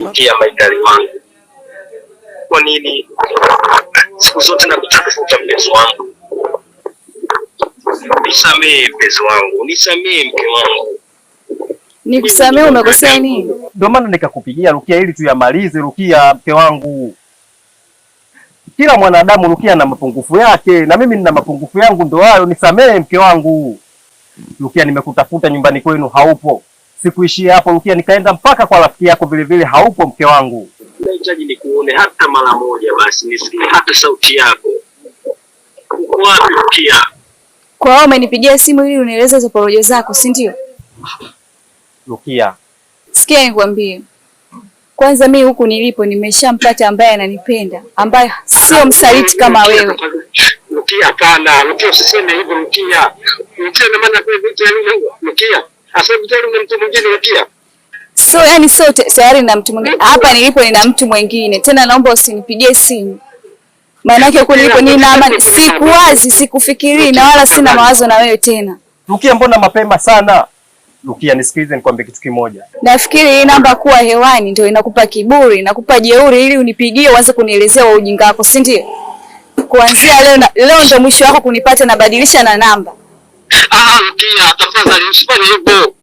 Rukia maidari wangu, kwa nini siku zote nakutafuta mpenzi wangu? Nisamee mpenzi wangu, nisamee mke wangu. Nikusamee, umekosea nini? Ndio maana nikakupigia Rukia ili tuyamalize. Rukia mke wangu, kila mwanadamu Rukia na mapungufu yake, na mimi nina mapungufu yangu, ndio hayo. Nisamee mke wangu. Rukia, nimekutafuta nyumbani kwenu haupo. Sikuishia hapo Rukia, nikaenda mpaka kwa rafiki yako vile vile, haupo mke wangu. Nahitaji nikuone hata mara moja basi, nisikie hata sauti yako. Uko wapi Rukia? Kwa hiyo umenipigia simu ili unieleze hizo porojo zako, si ndio? Rukia, sikia nikwambie. Kwanza mimi huku nilipo nimeshampata ambaye ananipenda, ambaye sio msaliti kama wewe. Rukia, hapana. Rukia, usiseme hivyo Rukia. Rukia, na maana kwa vitu hivyo Rukia. Asa vitu na mtu mwingine Rukia. So yani sio tayari na mtu mwingine. Hapa nilipo nina mtu mwingine. Tena naomba usinipigie simu. Maana yake huko nilipo nina amani, sikuwazi, sikufikiri na wala sina mawazo na wewe tena. Rukia, mbona mapema sana? Rukia, nisikilize nikwambie kitu kimoja. Nafikiri hii namba kuwa hewani ndio inakupa kiburi, inakupa jeuri ili unipigie uanze kunielezea wa ujinga wako, si ndio? Kuanzia leo ndio mwisho wako kunipata, na badilisha na namba. Rukia, tafadhali usifanye hivyo.